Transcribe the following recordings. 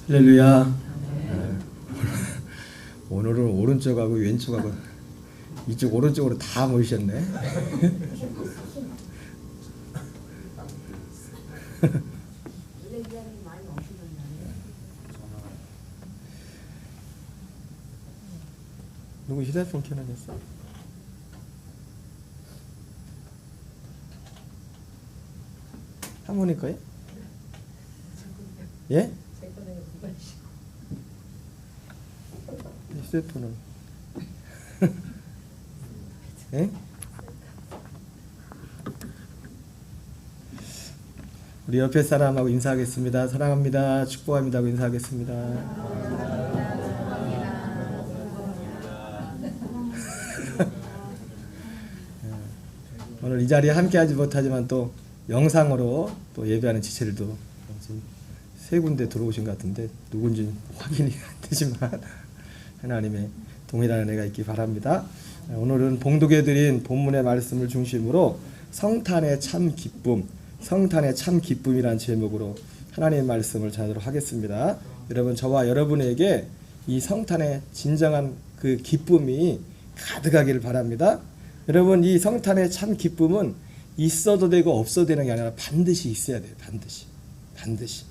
할렐루야. 오늘은 오른쪽하고 왼쪽하고 이쪽 오른쪽으로 다 모이셨네. 누구 휴대폰 켜놨어? 하모니카요? 예? 휴대폰은 예? 우리 옆에 사람하고 인사하겠습니다. 사랑합니다. 축복합니다 하고 인사하겠습니다. 오늘 이 자리에 함께하지 못하지만 또 영상으로 또 예배하는 지체들도 지금 세 군데 들어오신 것 같은데 누군지 확인이 안 되지만 하나님의 동일한 은혜가 있기 바랍니다. 오늘은 봉독해 드린 본문의 말씀을 중심으로 성탄의 참 기쁨, 성탄의 참 기쁨이라는 제목으로 하나님의 말씀을 전하도록 하겠습니다. 여러분, 저와 여러분에게 이 성탄의 진정한 그 기쁨이 가득하기를 바랍니다. 여러분, 이 성탄의 참 기쁨은 있어도 되고 없어도 되는 게 아니라 반드시 있어야 돼요. 반드시.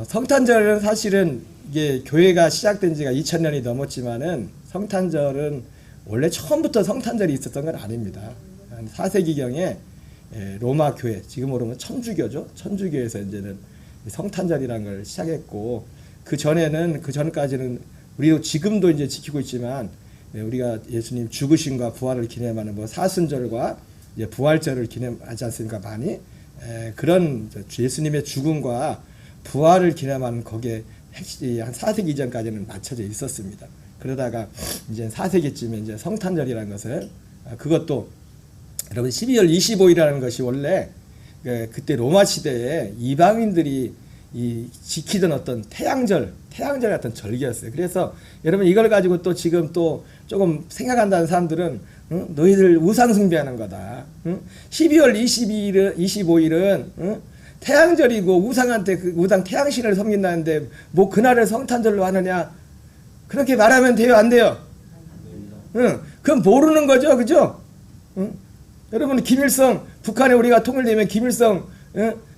성탄절은 사실은 이게 교회가 시작된 지가 2000년이 넘었지만은 성탄절은 원래 처음부터 성탄절이 있었던 건 아닙니다. 한 4세기경에 로마 교회, 지금으로는 천주교죠. 천주교에서 이제는 성탄절이라는 걸 시작했고, 그 전까지는 우리도 지금도 이제 지키고 있지만, 우리가 예수님 죽으심과 부활을 기념하는 뭐 사순절과 이제 부활절을 기념하지 않습니까? 많이 그런 예수님의 죽음과 부활을 기념하는 거기에 한 4세기 이전까지는 맞춰져 있었습니다. 그러다가 이제 4세기쯤에 이제 성탄절이라는 것을 그것도 여러분 12월 25일이라는 것이 원래 그때 로마 시대에 이방인들이 지키던 어떤 태양절 같은 절기였어요. 그래서 여러분 이걸 가지고 또 지금 또 조금 생각한다는 사람들은 너희들 우상 숭배하는 거다. 12월 25일은 태양절이고 우상한테 우상 태양신을 섬긴다는데 뭐 그날을 성탄절로 하느냐, 그렇게 말하면 돼요, 안 돼요? 그건 모르는 거죠, 그죠? 여러분, 김일성 북한에 우리가 통일되면 김일성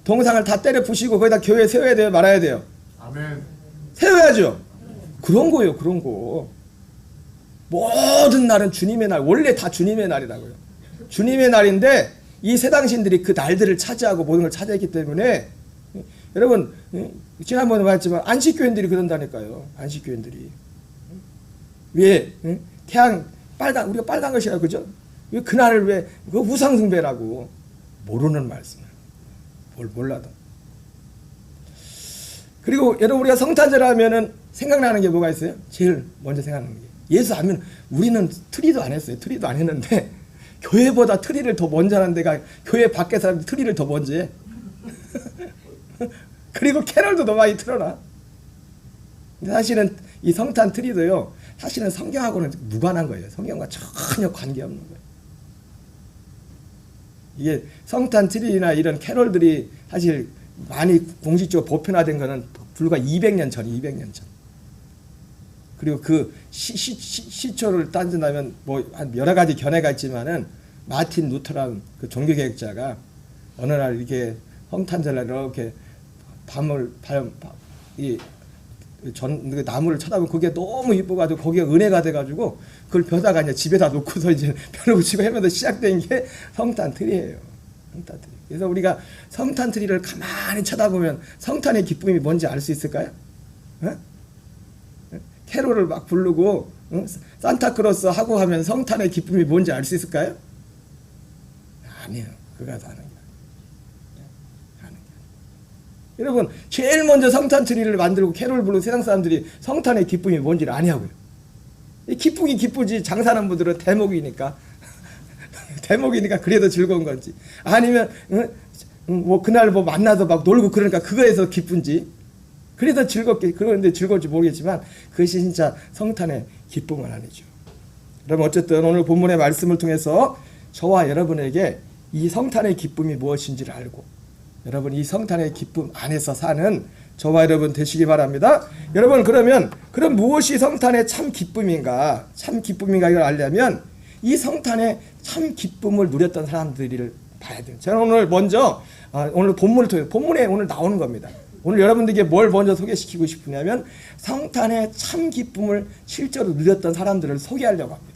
동상을 다 때려 부시고 거기다 교회 세워야 돼요, 말아야 돼요? 아멘. 세워야죠. 그런 거예요, 그런 거. 모든 날은 주님의 날, 원래 다 주님의 날이라고요. 주님의 날인데 이 세당신들이 그 날들을 차지하고 모든 걸 차지했기 때문에 여러분, 지난번에 말했지만 안식교인들이 그런다니까요. 안식교인들이 왜 태양 빨간, 우리가 빨간 것이라 그죠? 왜 그날을 왜 그 우상숭배라고 모르는 말씀을 뭘 몰라도. 그리고 여러분, 우리가 성탄절 하면은 생각나는 게 뭐가 있어요? 제일 먼저 생각나는 게 예수 하면 우리는 트리도 안 했어요. 트리도 안 했는데 교회보다 트리를 더 먼저 하는 데가 교회 밖에 사람들이 트리를 더 먼저 해. 그리고 캐럴도 더 많이 틀어놔. 근데 사실은 이 성탄 트리도요, 사실은 성경하고는 무관한 거예요. 성경과 전혀 관계없는 거예요. 이게 성탄 트리나 이런 캐럴들이 사실 많이 공식적으로 보편화된 거는 불과 200년 전. 그리고 그 시초를 따진다면 뭐 한 여러 가지 견해가 있지만은 마틴 루터라는 그 종교개혁자가 어느 날 이렇게 성탄절날 이렇게 나무를 쳐다보면 그게 너무 이뻐가지고 거기가 은혜가 돼가지고 그걸 벼다가 이제 집에다 놓고서 이제 벼를 붙이고 하면서 시작된 게 성탄 트리예요. 성탄 트리. 그래서 우리가 성탄 트리를 가만히 쳐다보면 성탄의 기쁨이 뭔지 알 수 있을까요? 캐롤을 막 부르고 산타크로스 하고 하면 성탄의 기쁨이 뭔지 알 수 있을까요? 아니에요. 그거 가서 하는 게 아니에요. 여러분, 제일 먼저 성탄 트리를 만들고 캐롤을 부르고 세상 사람들이 성탄의 기쁨이 뭔지를 아냐고요. 기쁘긴 기쁘지, 장사하는 분들은 대목이니까 대목이니까 그래도 즐거운 건지, 아니면 뭐 그날 뭐 만나서 막 놀고 그러니까 그거에서 기쁜지, 그래서 즐겁게 그런데 즐거운지 모르겠지만 그것이 진짜 성탄의 기쁨은 아니죠. 여러분, 어쨌든 오늘 본문의 말씀을 통해서 저와 여러분에게 이 성탄의 기쁨이 무엇인지를 알고 여러분 이 성탄의 기쁨 안에서 사는 저와 여러분 되시기 바랍니다. 여러분 그러면 그럼 무엇이 성탄의 참 기쁨인가? 참 기쁨인가 이걸 알려면 이 성탄의 참 기쁨을 누렸던 사람들을 봐야 돼요. 저는 오늘 먼저 오늘 본문을 통해 본문에 오늘 나오는 겁니다. 오늘 여러분들에게 뭘 먼저 소개시키고 싶으냐면 성탄의 참 기쁨을 실제로 누렸던 사람들을 소개하려고 합니다.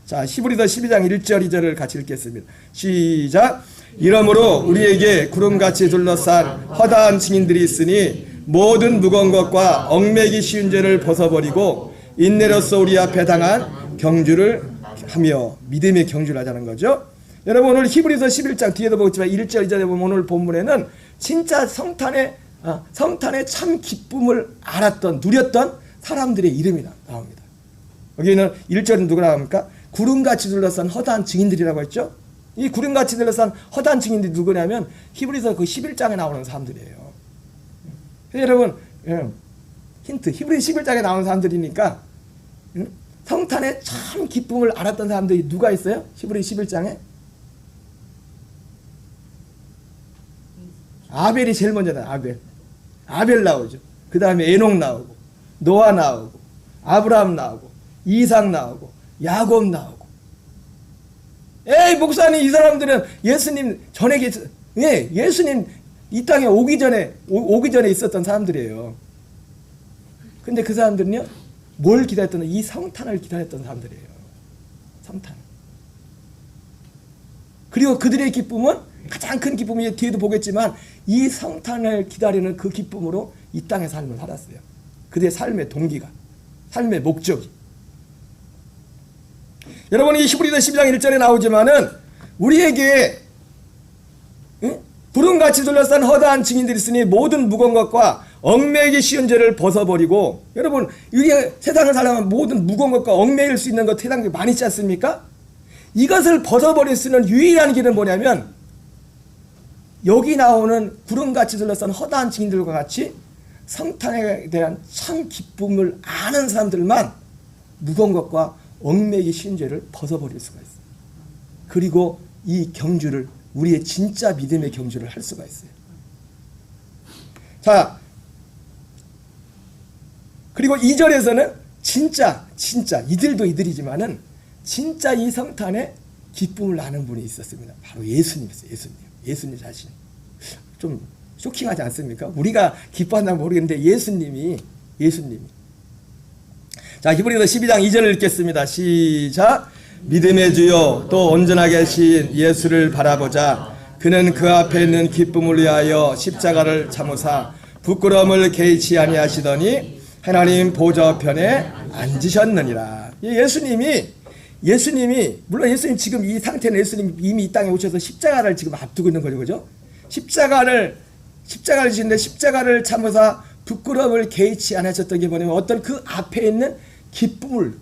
자, 히브리서 12장 1절 2절을 같이 읽겠습니다. 시작. 이러므로 우리에게 구름같이 둘러싼 허다한 증인들이 있으니 모든 무거운 것과 얽매기 쉬운 죄를 벗어버리고 인내로써 우리 앞에 당한 경주를 하며 믿음의 경주를 하자는 거죠. 여러분 오늘 히브리서 11장 뒤에도 보겠지만 1절 2절에 보면 오늘 본문에는 진짜 성탄의 참 기쁨을 알았던 누렸던 사람들의 이름이 나옵니다. 여기는 1절은 누가 나옵니까? 구름같이 둘러싼 허다한 증인들이라고 했죠. 이 구름같이 둘러싼 허다한 증인들이 누구냐면 히브리서 그 11장에 나오는 사람들이에요. 여러분 힌트, 히브리서 11장에 나오는 사람들이니까 성탄의 참 기쁨을 알았던 사람들이 누가 있어요? 히브리서 11장에 아벨이 제일 먼저 나와요. 아벨 나오죠. 그 다음에 에녹 나오고 노아 나오고 아브라함 나오고 이삭 나오고 야곱 나오고. 에이 목사님 이 사람들은 예수님 전에 예수님 이 땅에 오기 전에 있었던 사람들이에요. 근데 그 사람들은요 뭘 기다렸던 이 성탄을 기다렸던 사람들이에요. 성탄. 그리고 그들의 기쁨은 가장 큰 기쁨이 뒤에도 보겠지만 이 성탄을 기다리는 그 기쁨으로 이 땅의 삶을 살았어요. 그들의 삶의 동기가, 삶의 목적이. 여러분 이 히브리서 12장 1절에 나오지만은 우리에게 구름같이 둘러싼 허다한 증인들이 있으니 모든 무거운 것과 얽매이기 쉬운 죄를 벗어버리고. 여러분 이게 세상을 살아가면 모든 무거운 것과 얽매일 수 있는 것 세상에 많이 있지 않습니까? 이것을 벗어버릴 수 있는 유일한 길은 뭐냐면 여기 나오는 구름같이 둘러싼 허다한 증인들과 같이 성탄에 대한 참 기쁨을 아는 사람들만 무거운 것과 얽매이기 쉬운 죄를 벗어버릴 수가 있어요. 그리고 이 경주를 우리의 진짜 믿음의 경주를 할 수가 있어요. 자, 그리고 2절에서는 진짜 이들도 이들이지만은 진짜 이 성탄에 기쁨을 아는 분이 있었습니다. 바로 예수님이었어요. 예수님 자신. 좀 쇼킹하지 않습니까? 우리가 기뻐한다면 모르겠는데 예수님이. 자, 히브리서 12장 2절을 읽겠습니다. 시작. 믿음의 주요 또 온전하게 하신 예수를 바라보자. 그는 그 앞에 있는 기쁨을 위하여 십자가를 참으사 부끄러움을 개의치 아니하시더니 하나님 보좌편에 앉으셨느니라. 예수님이 물론 예수님 지금 이 상태는 예수님 이미 이 땅에 오셔서 십자가를 지금 앞두고 있는 거죠, 그죠? 십자가를 지시는데 십자가를 참으사 부끄러움을 개의치 않으셨던 게 뭐냐면 어떤 그 앞에 있는 기쁨을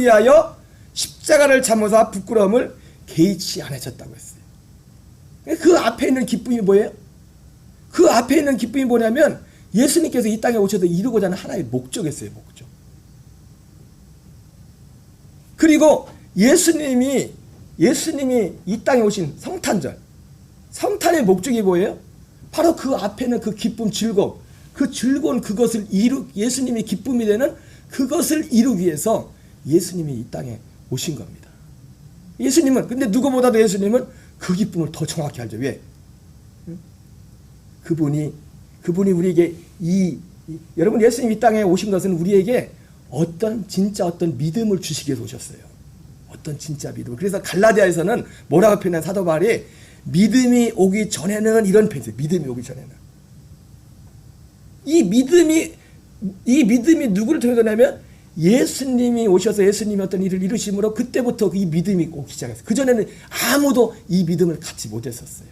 위하여 십자가를 참으사 부끄러움을 개의치 않으셨다고 했어요. 그 앞에 있는 기쁨이 뭐예요? 그 앞에 있는 기쁨이 뭐냐면 예수님께서 이 땅에 오셔서 이루고자 하는 하나의 목적이었어요. 목적. 그리고 예수님이 이 땅에 오신 성탄의 목적이 뭐예요? 바로 그 앞에 있는 그 기쁨, 즐거움, 그것을 예수님이 기쁨이 되는 그것을 이루기 위해서 예수님이 이 땅에 오신 겁니다. 근데 누구보다도 예수님은 그 기쁨을 더 정확히 알죠. 왜? 그분이 우리에게 여러분 예수님 이 땅에 오신 것은 우리에게 어떤 믿음을 주시기 위해서 오셨어요. 어떤 진짜 믿음. 그래서 갈라디아에서는 뭐라고 표현한 사도 바울이 믿음이 오기 전에는 이런 표현이에요. 믿음이 오기 전에는. 이 믿음이 누구를 통해서냐면 예수님이 오셔서 예수님이 어떤 일을 이루심으로 그때부터 이 믿음이 오기 시작했어요. 그전에는 아무도 이 믿음을 갖지 못했었어요.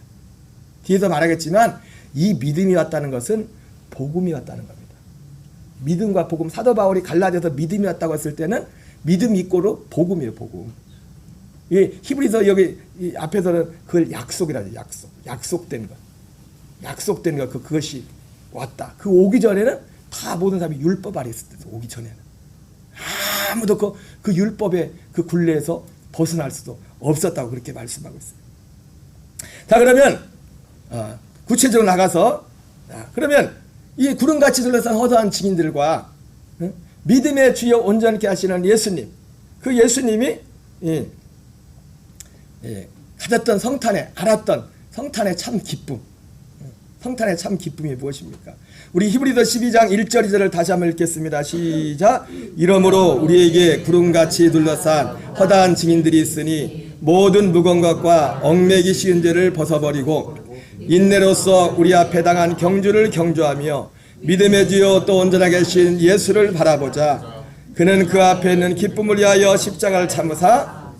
뒤에서 말하겠지만 이 믿음이 왔다는 것은 복음이 왔다는 겁니다. 믿음과 복음. 사도 바울이 갈라디아서 믿음이 왔다고 했을 때는 믿음 이꼬르 복음이에요. 복음. 히브리서 여기 앞에서는 그걸 약속이라죠. 약속된 것. 그것이 왔다. 그 오기 전에는 다 모든 사람이 율법 아래 있을 때 오기 전에는 아무도 그 율법의 그 굴레에서 벗어날 수도 없었다고 그렇게 말씀하고 있어요. 자, 그러면 구체적으로 나가서 그러면 이 구름같이 둘러싼 허다한 증인들과 믿음의 주여 온전케 하시는 예수님, 그 예수님이 가졌던 성탄에 알았던 성탄의 참 기쁨, 성탄의 참 기쁨이 무엇입니까? 우리 히브리서 12장 1절 2절을 다시 한번 읽겠습니다. 시작. 이러므로 우리에게 구름같이 둘러싼 허다한 증인들이 있으니 모든 무거운 것과 얽매기 쉬운 죄를 벗어버리고 인내로서 우리 앞에 당한 경주를 경주하며 믿음의 주여 또 온전하게 계신 예수를 바라보자. 그는 그 앞에 있는 기쁨을 위하여 십자가를 참으사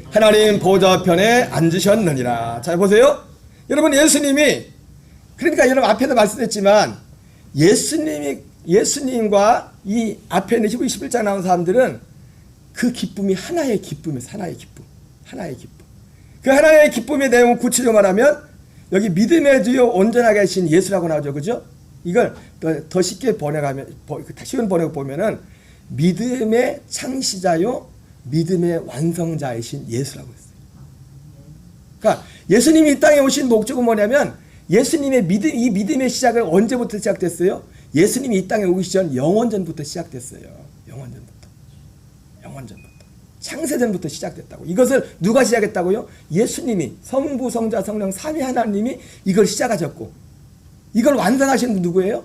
하나님 보좌편에 앉으셨느니라. 자, 보세요. 여러분, 예수님이, 그러니까 여러분 앞에도 말씀했지만 예수님과 이 앞에 있는 히브리 11장 나온 사람들은 그 기쁨이 하나의 기쁨이었어요. 하나의 기쁨. 하나의 기쁨. 그 하나의 기쁨의 내용을 구체적으로 말하면 여기 믿음의 주요 온전하게 하신 예수라고 나오죠. 그죠? 이걸 더 쉽게 번역하면, 쉬운 번역을 보면은 믿음의 창시자요 믿음의 완성자이신 예수라고 했어요. 그러니까 예수님이 이 땅에 오신 목적은 뭐냐면 예수님의 이 믿음의 시작은 언제부터 시작됐어요? 예수님이 이 땅에 오기 전 영원전부터 시작됐어요. 영원전부터. 창세전부터 시작됐다고. 이것을 누가 시작했다고요? 예수님이, 성부, 성자, 성령 삼위 하나님이 이걸 시작하셨고, 이걸 완성하신 분 누구예요?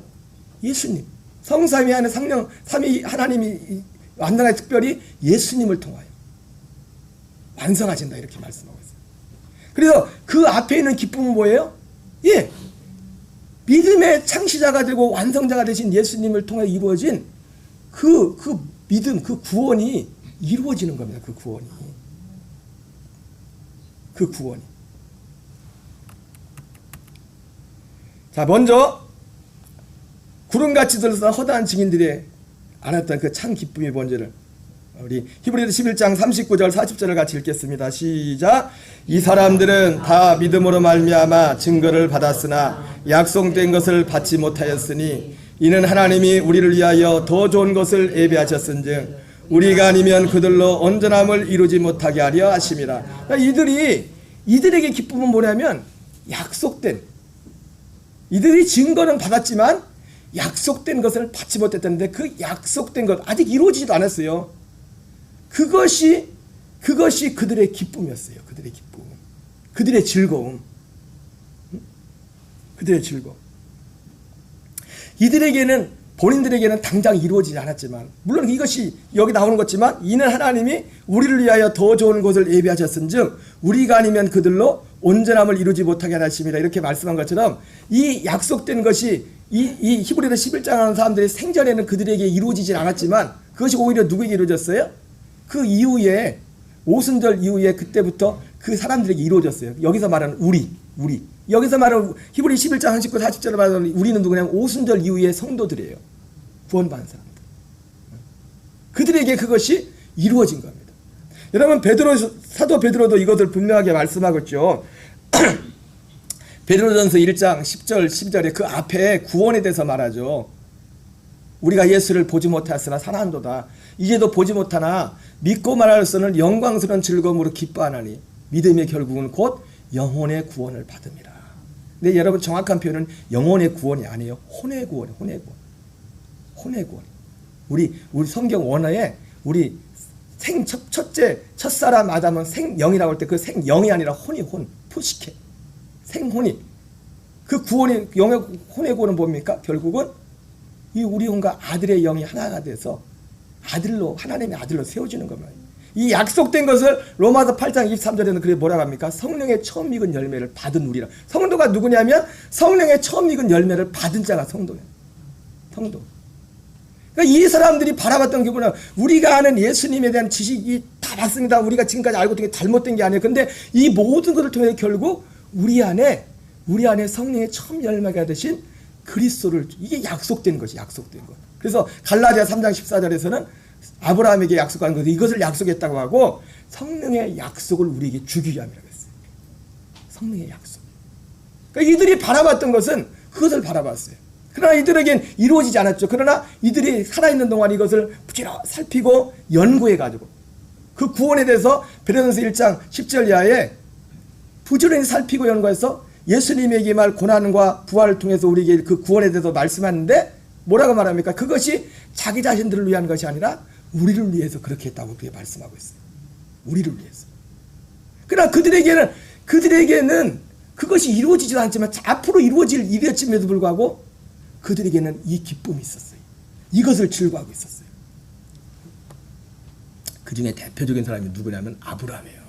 예수님. 성삼위 하나님, 성령 삼위 하나님이 완성하신 특별히 예수님을 통하여 완성하신다, 이렇게 말씀하고 있어요. 그래서 그 앞에 있는 기쁨은 뭐예요? 믿음의 창시자가 되고 완성자가 되신 예수님을 통해 이루어진 그 믿음, 그 구원이 이루어지는 겁니다. 그 구원이. 자, 먼저 구름같이 들어서 허다한 증인들이 알았던 그 참 기쁨의 본질을 우리 히브리서 11장 39절 40절을 같이 읽겠습니다. 시작. 이 사람들은 다 믿음으로 말미암아 증거를 받았으나 약속된 것을 받지 못하였으니 이는 하나님이 우리를 위하여 더 좋은 것을 예비하셨은즉 우리가 아니면 그들로 온전함을 이루지 못하게 하려 하심이라. 그러니까 이들에게 기쁨은 뭐냐면 약속된, 이들이 증거는 받았지만 약속된 것을 받지 못했다는데 그 약속된 것 아직 이루어지지도 않았어요. 그것이 그들의 기쁨이었어요. 그들의 기쁨, 그들의 즐거움, 그들의 즐거움. 본인들에게는 당장 이루어지지 않았지만, 물론 이것이 여기 나오는 것지만 이는 하나님이 우리를 위하여 더 좋은 곳을 예비하셨은즉 우리가 아니면 그들로 온전함을 이루지 못하게 하심이라. 이렇게 말씀한 것처럼 이 약속된 것이 이 히브리서 11장 하는 사람들의 생전에는 그들에게 이루어지지 않았지만 그것이 오히려 누구에게 이루어졌어요? 그 이후에 오순절 이후에 그때부터 그 사람들에게 이루어졌어요. 여기서 말하는 우리 여기서 말하는 히브리 11장 39, 40절에 말하는 우리는 누구냐면 오순절 이후의 성도들이에요. 구원받은 사람들. 그들에게 그것이 이루어진 겁니다. 여러분, 사도 베드로도 이것을 분명하게 말씀하고 있죠. 베드로전서 1장 10절 12절에 그 앞에 구원에 대해서 말하죠. 우리가 예수를 보지 못하였으나 살아한도다. 이제도 보지 못하나 믿고 말하로서는 영광스러운 즐거움으로 기뻐하나니 믿음의 결국은 곧 영혼의 구원을 받음이라. 근데 여러분, 정확한 표현은 영혼의 구원이 아니에요. 혼의 구원. 우리 성경 원어에 우리 첫사람 아담은 생영이라고 할 때 그 생영이 아니라 푸시케. 생혼이. 그 구원이, 혼의 구원은 뭡니까? 결국은 이 우리 혼과 아들의 영이 하나가 돼서 하나님의 아들로 세워지는 겁니다. 이 약속된 것을 로마서 8장 23절에는 그래 뭐라고 합니까? 성령의 처음 익은 열매를 받은 우리라. 성도가 누구냐면 성령의 처음 익은 열매를 받은 자가 성도예요. 성도. 그러니까 이 사람들이 바라봤던 게 뭐냐? 우리가 아는 예수님에 대한 지식이 다 맞습니다. 우리가 지금까지 알고 있던 게 잘못된 게 아니에요. 근데 이 모든 것을 통해 결국 우리 안에 성령의 처음 열매가 되신 그리스도를, 이게 약속된 것이 약속된 것. 그래서 갈라디아 3장 14절에서는 아브라함에게 약속한 것을 이것을 약속했다고 하고 성령의 약속을 우리에게 주기 위함이라고 했어요. 성령의 약속. 그러니까 이들이 바라봤던 것은 그것을 바라봤어요. 그러나 이들에겐 이루어지지 않았죠. 그러나 이들이 살아있는 동안 이것을 부지런히 살피고 연구해가지고 그 구원에 대해서 베드로전서 1장 10절 이하에 부지런히 살피고 연구해서 예수님에게 말 고난과 부활을 통해서 우리에게 그 구원에 대해서 말씀하는데 뭐라고 말합니까? 그것이 자기 자신들을 위한 것이 아니라 우리를 위해서 그렇게 했다고 그렇게 말씀하고 있어요. 우리를 위해서. 그러나 그들에게는 그것이 이루어지지도 않지만 앞으로 이루어질 일이었음에도 불구하고 그들에게는 이 기쁨이 있었어요. 이것을 즐거워하고 있었어요. 그 중에 대표적인 사람이 누구냐면 아브라함이에요.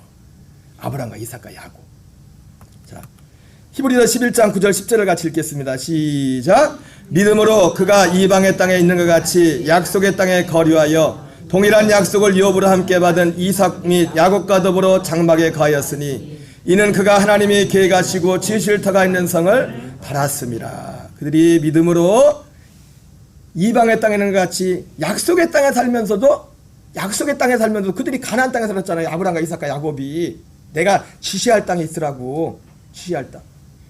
아브라함과 이삭과 야곱. 자, 히브리서 11장 9절 10절을 같이 읽겠습니다. 시작. 믿음으로 그가 이방의 땅에 있는 것 같이 약속의 땅에 거류하여 동일한 약속을 유업으로 함께 받은 이삭 및 야곱과 더불어 장막에 거하였으니 이는 그가 하나님이 계획하시고 지으실 터가 있는 성을 바랐습니다. 그들이 믿음으로 이방의 땅에 있는 것 같이 약속의 땅에 살면서도 그들이 가나안 땅에 살았잖아요. 아브라함과 이삭과 야곱이 내가 지시할 땅에 있으라고. 지시할 땅.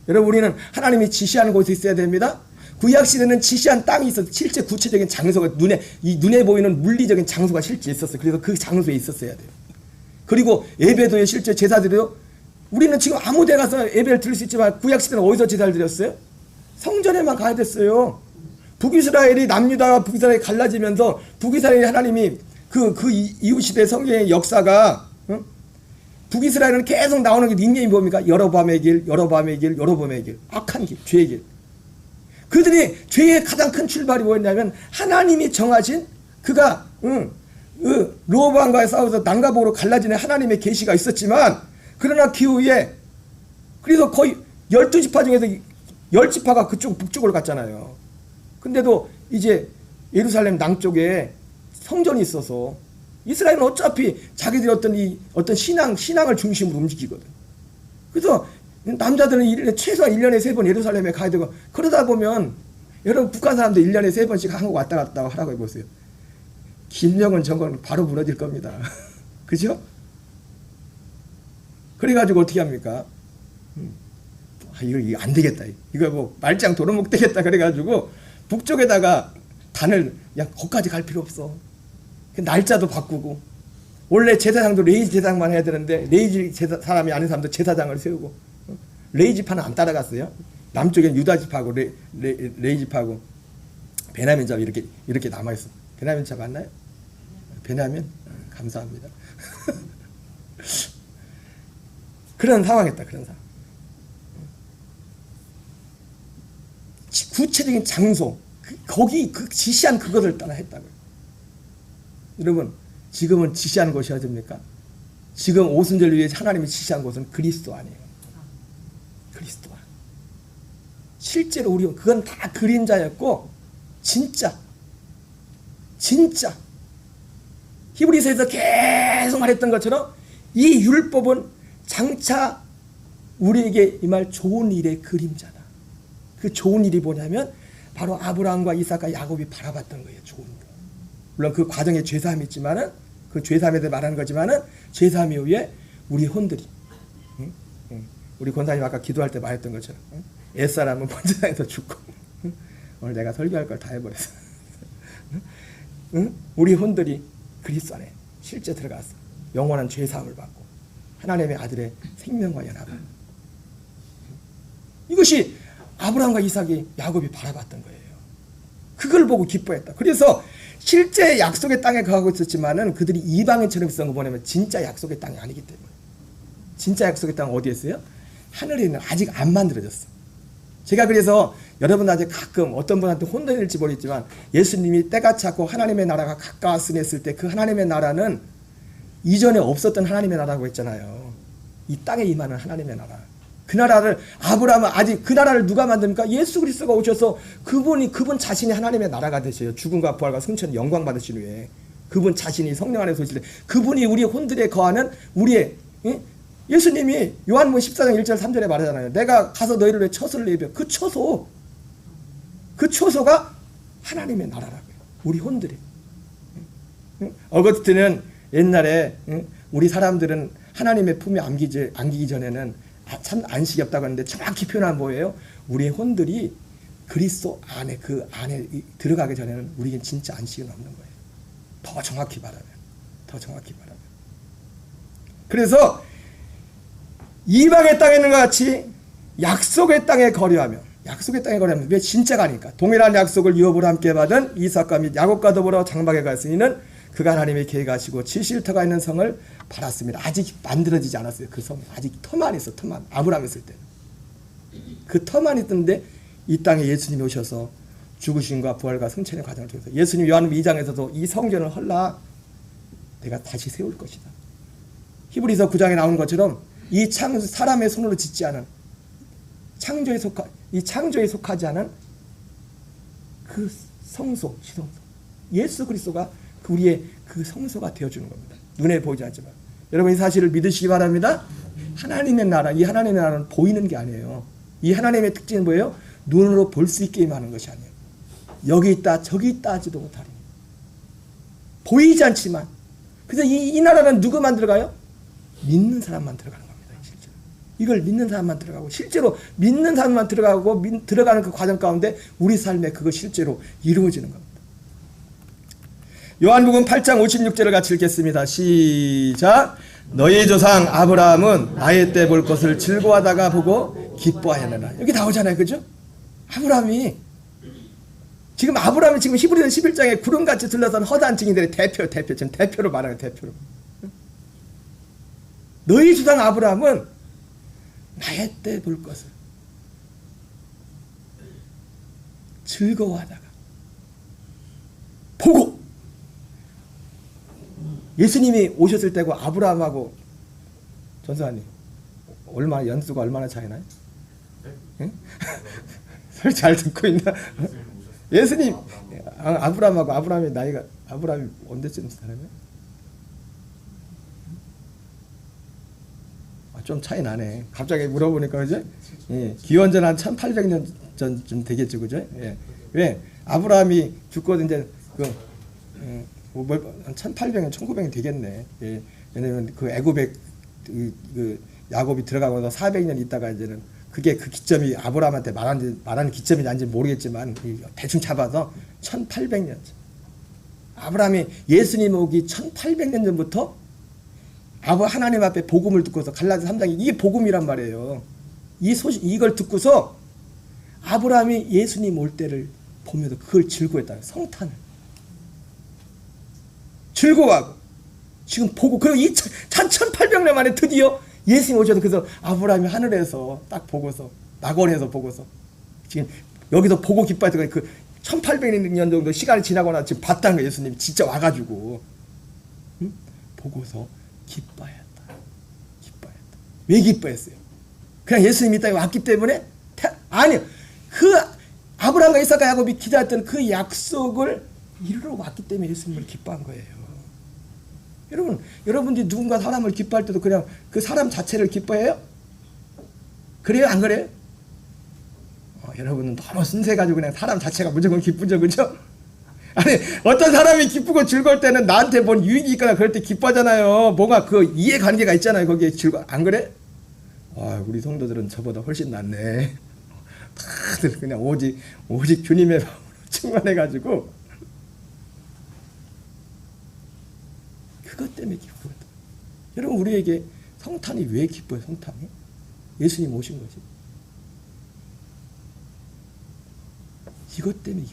여러분, 우리는 하나님이 지시하는 곳에 있어야 됩니다. 구약시대는 지시한 땅이 있어서 실제 구체적인 장소가 눈에 보이는 물리적인 장소가 실제 있었어요. 그래서 그 장소에 있었어야 돼요. 그리고 예배도에 실제 제사드려요. 우리는 지금 아무 데 가서 예배를 드릴 수 있지만 구약시대는 어디서 제사를 드렸어요? 성전에만 가야 됐어요. 북이스라엘이 남유다와 북이스라엘이 갈라지면서 북이스라엘이 하나님이 그 이후시대 성경의 역사가 북이스라엘은 계속 나오는 게 닉네임이 뭡니까? 여로보암의 길. 악한 길, 죄의 길. 그들이 죄의 가장 큰 출발이 뭐였냐면 하나님이 정하신 그가 르호보암과의 싸워서 남과 갈라지는 하나님의 계시가 있었지만 그러나 그 후에 그래서 거의 12지파 중에서 10지파가 그쪽 북쪽으로 갔잖아요. 근데도 이제 예루살렘 남쪽에 성전이 있어서 이스라엘은 어차피 자기들이 어떤 신앙을 중심으로 움직이거든. 그래서 남자들은 최소한 1년에 3번 예루살렘에 가야 되고 그러다 보면 여러분 북한 사람들 1년에 3번씩 한국 왔다 갔다 하라고 해보세요. 김정은 정권 바로 무너질 겁니다. 그죠? 그래가지고 어떻게 합니까? 이거 안 되겠다. 이거 뭐 말짱 도로목 되겠다. 그래가지고 북쪽에다가 단을 거기까지 갈 필요 없어. 날짜도 바꾸고 원래 제사장도 레이지 제사장만 해야 되는데 레이지 사람이 아닌 사람도 제사장을 세우고 레이지파는 안 따라갔어요. 남쪽엔 유다지파고 레이지파고 베냐민자가 이렇게 남아있어. 베냐민자 맞나요? 베냐민? 감사합니다. 그런 상황이었다. 그런 상황. 구체적인 장소 거기 지시한 그것을 따라 했다고요. 여러분, 지금은 지시하는 것이 어딥니까? 지금 오순절 위에 하나님이 지시한 것은 그리스도 아니에요. 그리스도 아니에요. 실제로 우리 그건 다 그림자였고 진짜 히브리서에서 계속 말했던 것처럼 이 율법은 장차 우리에게 임할 좋은 일의 그림자다. 그 좋은 일이 뭐냐면 바로 아브라함과 이삭과 야곱이 바라봤던 거예요. 좋은 일. 물론 그 과정에 죄사함이 있지만은 그 죄사함에 대해 말하는 거지만은 죄사함 이후에 우리 혼들이 우리 권사님 아까 기도할 때 말했던 것처럼 옛사람은 번제당에서 죽고 오늘 내가 설교할 걸 다 해버렸어. 우리 혼들이 그리스도 안에 실제 들어갔어. 영원한 죄사함을 받고 하나님의 아들의 생명과 연합을. 이것이 아브라함과 이삭이 야곱이 바라봤던 거예요. 그걸 보고 기뻐했다. 그래서 실제 약속의 땅에 거하고 있었지만은 그들이 이방인처럼 있었던 거 보면 진짜 약속의 땅이 아니기 때문에. 진짜 약속의 땅은 어디에 있어요? 하늘에 있는, 아직 안 만들어졌어. 제가 그래서 여러분한테 가끔 어떤 분한테 혼돈일지 모르겠지만 예수님이 때가 찼고 하나님의 나라가 가까웠으니 했을 때 그 하나님의 나라는 이전에 없었던 하나님의 나라라고 했잖아요. 이 땅에 임하는 하나님의 나라. 그 나라를 아브라함은 아직 그 나라를 누가 만듭니까? 예수 그리스도가 오셔서 그분 자신이 하나님의 나라가 되셔요. 죽음과 부활과 승천 영광 받으신 후에 그분 자신이 성령 안에서 오실 때 그분이 우리 혼들에 거하는 우리의 예수님이 요한복음 14장 1절 3절에 말하잖아요. 내가 가서 너희를 위해 처소를 내비려. 그 처소가 하나님의 나라라고요. 우리 혼들이. 어거스틴은 옛날에 우리 사람들은 하나님의 품에 안기기 전에는 참 안식이 없다고 하는데 정확히 표현한 뭐예요? 우리의 혼들이 그리스도 안에 그 안에 들어가기 전에는 우리에겐 진짜 안식은 없는 거예요. 더 정확히 말하면. 그래서 이방의 땅에 있는 것 같이 약속의 땅에 거류하며 왜 진짜가 아니까 동일한 약속을 유업으로 함께 받은 이삭과 및 야곱과 더불어 장막에 갔으니는 그가 하나님의 계획하시고 70터가 있는 성을 받았습니다. 아직 만들어지지 않았어요. 그 성 아직 터만 있어. 터만. 아브라함 있을 때 그 터만 있던데 이 땅에 예수님이 오셔서 죽으심과 부활과 승천의 과정을 통해서 예수님 요한복음 2장에서도 이 성전을 헐라 내가 다시 세울 것이다. 히브리서 9장에 나오는 것처럼 이 사람의 손으로 짓지 않은 창조에 속하지 않은 그 성소, 지성소 예수 그리스도가 우리의 그 성소가 되어주는 겁니다. 눈에 보이지 않지만 여러분 이 사실을 믿으시기 바랍니다. 하나님의 나라, 이 하나님의 나라는 보이는 게 아니에요. 이 하나님의 특징은 뭐예요? 눈으로 볼 수 있게 임하는 것이 아니에요. 여기 있다 저기 있다 하지도 못하리. 보이지 않지만 그래서 이 나라는 누구 만들어가요? 믿는 사람만 들어가는 겁니다. 실제로. 이걸 믿는 사람만 들어가고 실제로 믿는 사람만 들어가고 들어가는 그 과정 가운데 우리 삶에 그거 실제로 이루어지는 겁니다. 요한복음 8장 56절을 같이 읽겠습니다. 시작. 너희 조상 아브라함은 나의 때 볼 것을 즐거워하다가 보고 기뻐하였느라. 여기 나오잖아요. 그죠? 아브라함이 지금 히브리서 11장에 구름같이 둘러싼 허다한 증인들의 지금 대표로 말하는 대표로. 너희 조상 아브라함은 나의 때 볼 것을 즐거워하다가 보고 예수님이 오셨을 때고 아브라함하고 전사님 연수가 얼마나 차이나요? 응? 소리 잘 듣고 있나? 예수님 아브라함하고 아브라함이 언제쯤 살았나요? 좀 차이 나네. 갑자기 물어보니까 그죠? 예, 기원전 한 1800년 전쯤 되겠죠, 그죠? 예. 왜 아브라함이 죽거든 이제 한 1800년, 1900년 되겠네. 예. 왜냐면 그 애굽에 그 야곱이 들어가고서 400년 있다가 이제는 그게 그 기점이 아브라함한테 말하는 기점이 아닌지 모르겠지만 대충 잡아서 1800년. 아브라함이 예수님 오기 1800년 전부터 하나님 앞에 복음을 듣고서 갈라디아 3장이 이게 복음이란 말이에요. 이 소식 이걸 듣고서 아브라함이 예수님 올 때를 보면서 그걸 즐거워했다. 성탄을 즐거워하고 지금 보고 그리고 이 1800년 만에 드디어 예수님 오셔서 그래서 아브라함이 하늘에서 딱 보고서 낙원에서 보고서 지금 여기서 보고 기뻐했던 그 1800년 정도 시간이 지나고 나서 지금 봤다는 거예요. 예수님이 진짜 와가지고 응? 보고서 기뻐했다. 왜 기뻐했어요? 그냥 예수님이 이 땅에 왔기 때문에? 아니요. 그 아브라함과 이삭과 야곱이 기다렸던 그 약속을 이루러 왔기 때문에 예수님을 기뻐한 거예요. 여러분들이 누군가 사람을 기뻐할 때도 그냥 그 사람 자체를 기뻐해요? 그래요? 안 그래요? 여러분은 너무 순수해가지고 그냥 사람 자체가 무조건 기쁘죠, 그죠? 아니, 어떤 사람이 기쁘고 즐거울 때는 나한테 뭔 유익이 있거나 그럴 때 기뻐하잖아요. 뭔가 그 이해관계가 있잖아요. 거기에 안 그래? 우리 성도들은 저보다 훨씬 낫네. 다들 그냥 오직 주님의 마음으로 충만해가지고 그것 때문에 기뻐요. 여러분 우리에게 성탄이 왜 기뻐요? 성탄이? 예수님 오신 거지. 이것 때문에.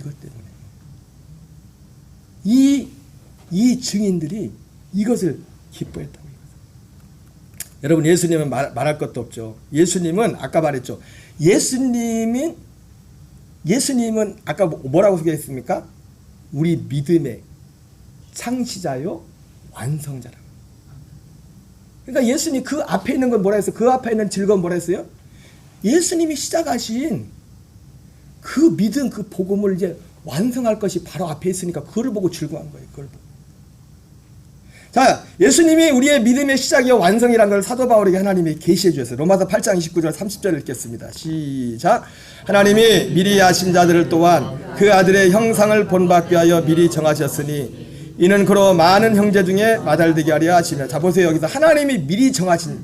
이 증인들이 이것을 기뻐했다고. 여러분 예수님은 말할 것도 없죠. 예수님은 아까 말했죠. 예수님은 아까 뭐라고 소개했습니까? 우리 믿음의 창시자요 완성자라고. 그러니까 예수님 그 앞에 있는 건 뭐라 했어요? 그 앞에 있는 즐거움 뭐라 했어요? 예수님이 시작하신 그 믿음 그 복음을 이제 완성할 것이 바로 앞에 있으니까 그걸 보고 즐거워한 거예요. 그걸 보고. 자, 예수님이 우리의 믿음의 시작이요 완성이라는 걸 사도 바울에게 하나님이 계시해 주셨어요. 로마서 8장 29절 30절 읽겠습니다. 시작. 하나님이 미리 아신 자들을 또한 그 아들의 형상을 본받게 하여 미리 정하셨으니 이는 그로 많은 형제 중에 마달되게 하려 하시며. 자, 보세요. 여기서 하나님이 미리 정하신.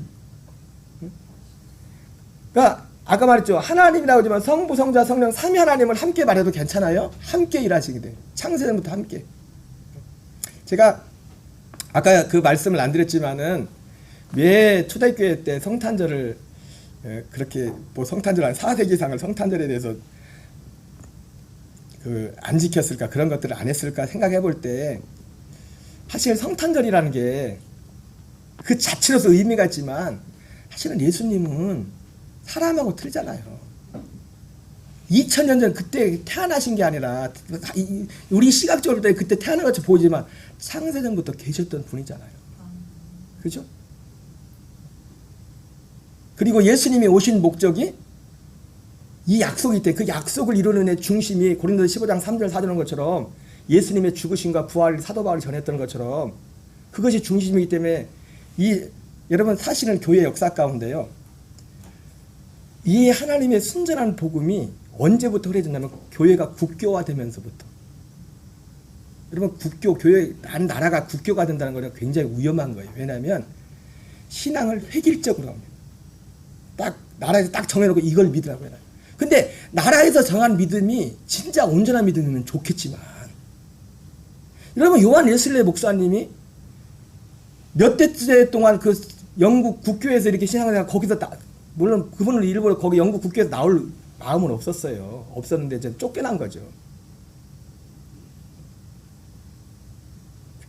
그러니까 아까 말했죠. 하나님이라고 하지만 성부, 성자, 성령 삼위 하나님을 함께 말해도 괜찮아요? 함께 일하시게 돼요. 창세전부터 함께. 제가 아까 그 말씀을 안 드렸지만은 왜 초대교회 때 성탄절을 그렇게 뭐 성탄절 한 4세기 이상을 성탄절에 대해서 안 지켰을까, 그런 것들을 안 했을까 생각해 볼 때, 사실 성탄절이라는 게 그 자체로서 의미가 있지만 사실은 예수님은 사람하고 틀리잖아요. 2000년 전 그때 태어나신 게 아니라 우리 시각적으로 그때 태어난 것처럼 보이지만 창세전부터 계셨던 분이잖아요. 그죠? 그리고 예수님이 오신 목적이 이 약속이 있대. 그 약속을 이루는 애 중심이 고린도서 15장 3절 4절인 것처럼 예수님의 죽으심과 부활을 사도 바울이 전했던 것처럼 그것이 중심이기 때문에 여러분 사실은 교회 역사 가운데요. 이 하나님의 순전한 복음이 언제부터 흐려졌냐면 교회가 국교화되면서부터. 여러분 교회 나라가 국교가 된다는 것은 굉장히 위험한 거예요. 왜냐하면 신앙을 획일적으로 합니다. 딱 나라에서 딱 정해놓고 이걸 믿으라고 해요. 근데 나라에서 정한 믿음이 진짜 온전한 믿음이면 좋겠지만 여러분 요한 웨슬레 목사님이 몇 대째 동안 그 영국 국교에서 이렇게 신앙을 하다가 거기서 물론 그분은 일부러 거기 영국 국교에서 나올 마음은 없었어요. 없었는데 이제 쫓겨난 거죠.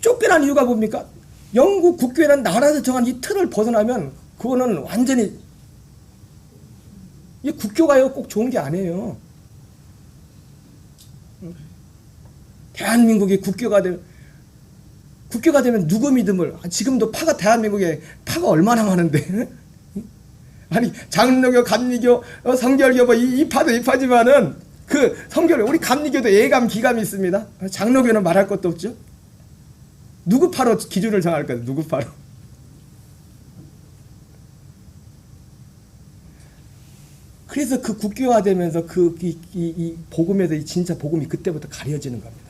쫓겨난 이유가 뭡니까? 영국 국교라는 나라에서 정한 이 틀을 벗어나면 그거는 완전히 이 국교가요 꼭 좋은 게 아니에요. 대한민국이 국교가 되면 누구 믿음을, 지금도 대한민국에 파가 얼마나 많은데 아니 장로교, 감리교, 성결교 뭐 이 파도 이 파지만은 그 성결교 우리 감리교도 예감 기감이 있습니다. 장로교는 말할 것도 없죠. 누구 파로 기준을 정할 거예요? 누구 파로? 그래서 그 국교화되면서 이 복음에서 진짜 복음이 그때부터 가려지는 겁니다.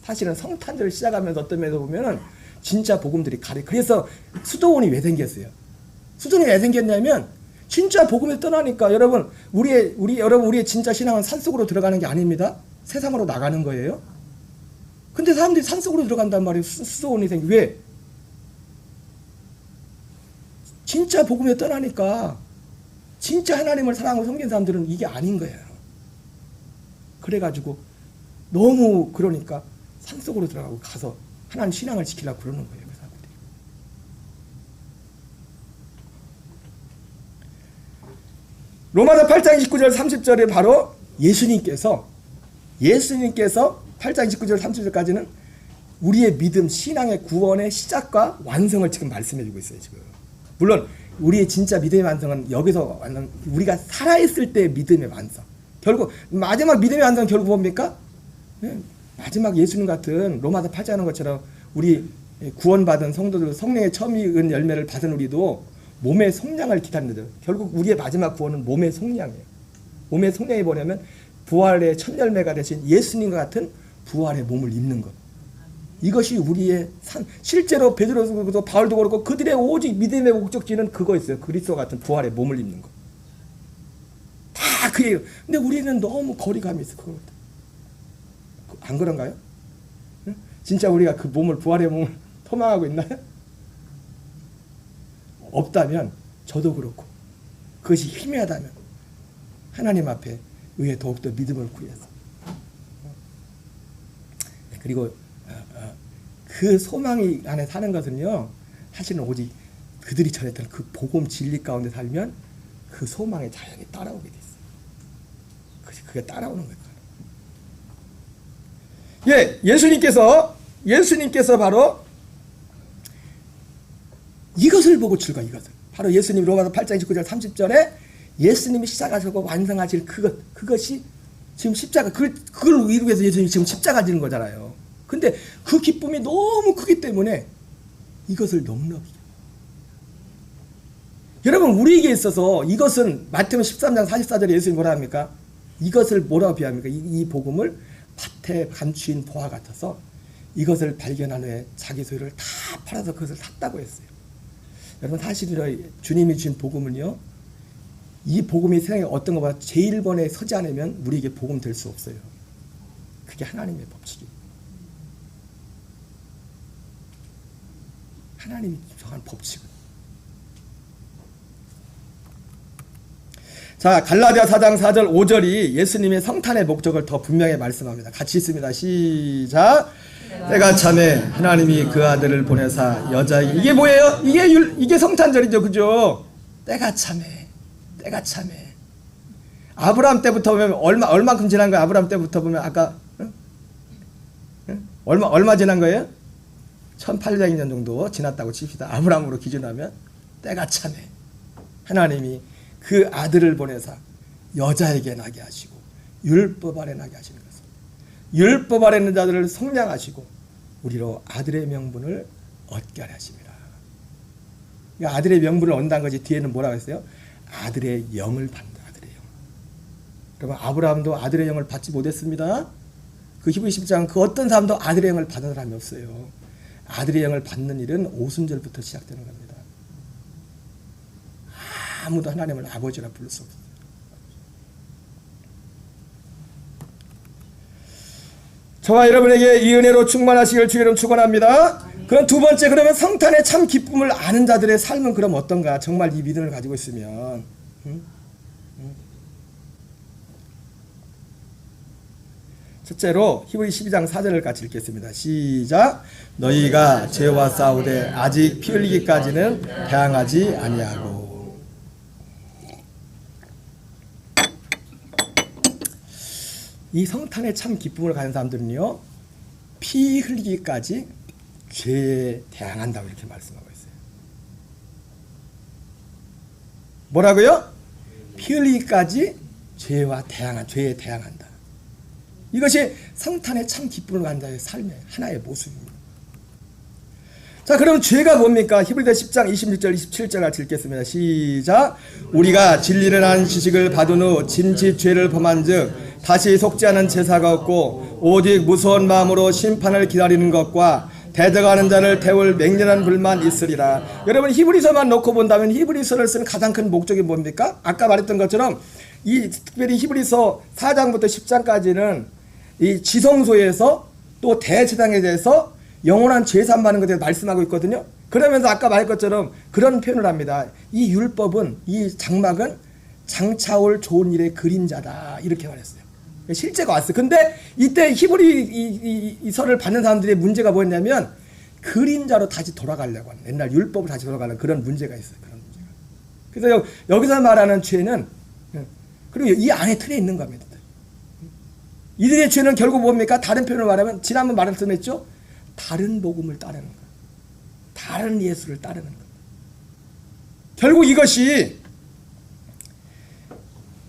사실은 성탄절을 시작하면서 어떤 면에서 보면은 진짜 복음들이 그래서 수도원이 왜 생겼어요? 수도원이 왜 생겼냐면 진짜 복음에서 떠나니까 여러분 우리의 진짜 신앙은 산속으로 들어가는 게 아닙니다. 세상으로 나가는 거예요. 근데 사람들이 산속으로 들어간단 말이에요. 수도원이 왜? 진짜 복음에 떠나니까 진짜 하나님을 사랑하고 섬기는 사람들은 이게 아닌 거예요. 그래가지고 너무 그러니까 산속으로 들어가고 가서 하나님 신앙을 지키려고 그러는 거예요. 그 사람들이. 로마서 8장 29절 30절에 바로 예수님께서 8장 29절 30절까지는 우리의 믿음, 신앙의 구원의 시작과 완성을 지금 말씀해 주고 있어요. 지금. 물론 우리의 진짜 믿음의 완성은 여기서 우리가 살아있을 때의 믿음의 완성. 결국 마지막 믿음의 완성은 결국 뭡니까? 마지막 예수님 같은 로마서 8장 하는 것처럼 우리 구원받은 성도들 성령의 처음 익은 열매를 받은 우리도 몸의 속량을 기다리는 결국 우리의 마지막 구원은 몸의 속량이에요. 몸의 속량이 뭐냐면 부활의 첫 열매가 되신 예수님과 같은 부활의 몸을 입는 것. 이것이 우리의 실제로 베드로도 바울도 그렇고 그들의 오직 믿음의 목적지는 그거였어요. 그리스도 같은 부활의 몸을 입는 것. 다 그래요. 근데 우리는 너무 거리감이 있어. 그거. 안 그런가요? 진짜 우리가 그 부활의 몸을 소망하고 있나요? 없다면 저도 그렇고 그것이 희미하다면 하나님 앞에 의해 더욱더 믿음을 구해서 그리고 그 소망이 안에 사는 것은요 사실은 오직 그들이 전했던 그 복음 진리 가운데 살면 그 소망에 자연히 따라오게 돼 있어요. 그게 따라오는 거예요. 예수님께서 바로 이것을 보고 출가 이것을 바로 예수님 로마서 8장 29절 30절에 예수님이 시작하시고 완성하실 그것이 지금 십자가 그걸 이루기 위해서 예수님이 지금 십자가 지는 거잖아요. 근데 그 기쁨이 너무 크기 때문에 이것을 넉넉히 여러분 우리에게 있어서 이것은 마태복음 13장 44절에 예수님이 뭐라 합니까? 이것을 뭐라고 비합니까? 이 복음을 밭에 감추인 보화 같아서 이것을 발견한 후에 자기 소유를 다 팔아서 그것을 샀다고 했어요. 여러분 사실은 주님이 주신 복음은요 이 복음이 세상에 어떤 것보다 제일 번에 서지 않으면 우리에게 복음 될 수 없어요. 그게 하나님의 법칙이에요. 하나님이 정한 법칙은 자, 갈라디아 4장 4절 5절이 예수님의 성탄의 목적을 더 분명히 말씀합니다. 같이 있습니다. 시작. 때가 참에 하나님이 그 아들을 보내사 여자에게, 이게 뭐예요? 이게 성탄절이죠. 그죠? 때가 참에, 때가 참에. 아브라함 때부터 보면 얼마큼 지난 거예요? 아브라함 때부터 보면 아까 얼마 지난 거예요? 1800년 정도 지났다고 칩시다. 아브라함으로 기준하면 때가 참에 하나님이 그 아들을 보내사 여자에게 나게 하시고 율법 아래 나게 하시는 것입니다. 율법 아래 있는 자들을 성량하시고 우리로 아들의 명분을 얻게 하십니다. 아들의 명분을 얻는다는 것이 뒤에는 뭐라고 했어요? 아들의 영을 받는다. 아들의 영. 그러면 아브라함도 아들의 영을 받지 못했습니다. 그 히브리 10장 그 어떤 사람도 아들의 영을 받은 사람이 없어요. 아들의 영을 받는 일은 오순절부터 시작되는 겁니다. 아무도 하나님을 아버지라 부를 수 없어요. 저와 여러분에게 이 은혜로 충만하시길 주의 이름 축원합니다. 그럼 두 번째, 그러면 성탄의 참 기쁨을 아는 자들의 삶은 그럼 어떤가? 정말 이 믿음을 가지고 있으면 첫째로 히브리 12장 4절을 같이 읽겠습니다. 시작. 너희가 죄와 싸우되 아직 피 흘리기까지는 대항하지 아니하고. 이 성탄의 참 기쁨을 가진 사람들은요, 피 흘리기까지 죄에 대항한다고 이렇게 말씀하고 있어요. 뭐라고요? 피 흘리기까지 죄에 대항한다. 이것이 성탄의 참 기쁨을 가진 자의 삶의 하나의 모습입니다. 자, 그럼 죄가 뭡니까? 히브리서 10장 26절 27절 같이 읽겠습니다. 시작. 우리가 진리를 아는 지식을 받은 후 진치 죄를 범한 즉 다시 속지 않은 제사가 없고 오직 무서운 마음으로 심판을 기다리는 것과 대적하는 자를 태울 맹렬한 불만 있으리라. 여러분, 히브리서만 놓고 본다면 히브리서를 쓰는 가장 큰 목적이 뭡니까? 아까 말했던 것처럼 특별히 히브리서 4장부터 10장까지는 이 지성소에서 또 대제사장에 대해서 영원한 죄산 받는 것에 대해서 말씀하고 있거든요. 그러면서 아까 말한 것처럼 그런 표현을 합니다. 이 율법은, 이 장막은 장차올 좋은 일의 그림자다, 이렇게 말했어요. 실제가 왔어요. 근데 이때 히브리 이 설을 받는 사람들의 문제가 뭐였냐면 그림자로 다시 돌아가려고 하는, 옛날 율법을 다시 돌아가는 그런 문제가 있어요. 그런 문제가. 그래서 여기서 말하는 죄는 그리고 이 안에 틀에 있는 겁니다. 이들의 죄는 결국 뭡니까? 다른 표현을 말하면 지난번 말씀했죠. 다른 복음을 따르는 것, 다른 예수를 따르는 것. 결국 이것이,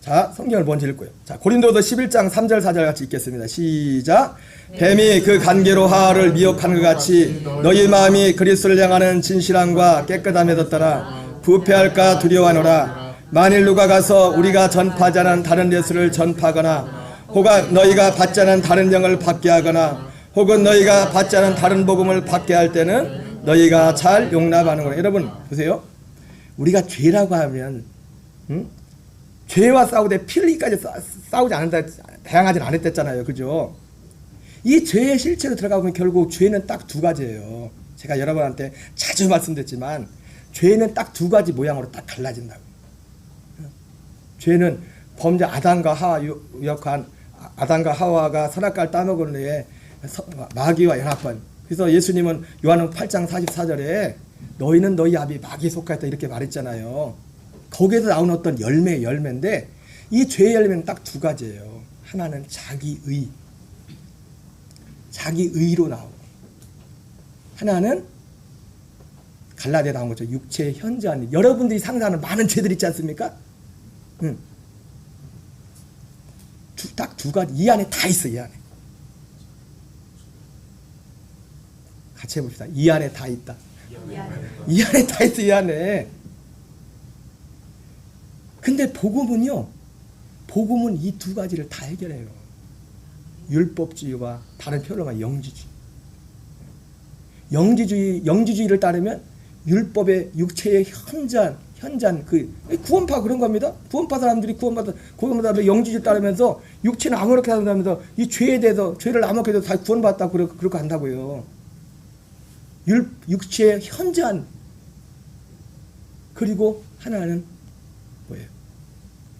자, 성경을 먼저 읽고요. 자, 고린도서 11장 3절 4절 같이 읽겠습니다. 시작. 뱀이 그 간계로 하와를 미혹한 것 같이 너희 마음이 그리스도를 향하는 진실함과 깨끗함에 덧따라 부패할까 두려워하노라. 만일 누가 가서 우리가 전파하지 않은 다른 예수를 전파하거나 혹은 너희가 받지 않은 다른 영을 받게 하거나 혹은 너희가 받지 않은 다른 복음을 받게 할 때는 너희가 잘 용납하는 거예요. 여러분 보세요. 우리가 죄라고 하면 죄와 싸우되 피 흘리기까지 싸우지 않는다, 대항하지는 않았댔잖아요. 그죠? 이 죄의 실체로 들어가보면 결국 죄는 딱 두 가지예요. 제가 여러분한테 자주 말씀드렸지만 죄는 딱 두 가지 모양으로 딱 갈라진다고. 죄는 범죄 아담과 하와가 선악과를 따먹은 후에 마귀와 연합한. 그래서 예수님은 요한은 8장 44절에 너희는 너희 아비 마귀에 속하였다 이렇게 말했잖아요. 거기에서 나오는 어떤 열매인데 이 죄의 열매는 딱 두 가지예요. 하나는 자기의로 나오고, 하나는 갈라디아에 나온 거죠. 육체의 현저한 일. 여러분들이 상상하는 많은 죄들 있지 않습니까? 딱 두 가지. 이 안에 다 있어. 이 안에 같이 해봅시다. 이 안에 다 있다. 이 안에 다 있어. 이 안에. 근데 복음은요, 복음은 이 두 가지를 다 해결해요. 율법주의와 다른 표현으로 말하면 영지주의를 따르면 율법의 육체의 현저한 그 구원파 그런 겁니다. 구원파 사람들이 구원받아 영지주의 따르면서 육체는 아무렇게 한다면서 이 죄에 대해서 죄를 아무렇게 해도 다 구원받았다고 그렇게 한다고요. 육체의 현저한. 그리고 하나는 뭐예요?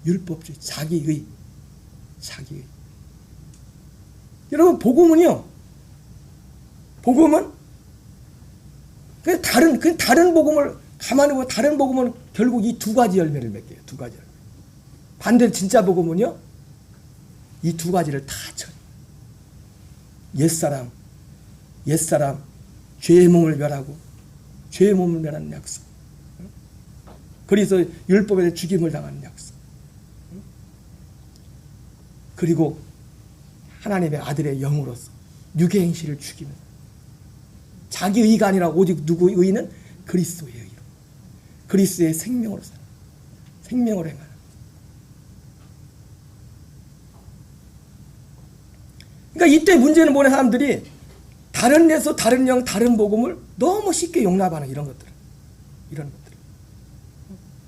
율법주의, 자기의. 여러분, 복음은요, 복음은 다른 복음을 가만히 보면 다른 복음은 결국 이 두 가지 열매를 맺게요. 두 가지 열매. 반대로 진짜 복음은요, 이 두 가지를 다 쳐. 옛사람, 죄의 몸을 멸하고 죄의 몸을 멸하는 약속. 그래서 율법에 대해 죽임을 당하는 약속. 그리고 하나님의 아들의 영으로서 육의 행실을 죽이면서 자기 의가 아니라 오직 누구의 의는 그리스도의 의로, 그리스도의 생명으로 사는, 생명으로 행하는. 그러니까 이때 문제는 뭐냐, 사람들이 다른 예수, 다른 영, 다른 복음을 너무 쉽게 용납하는 이런 것들.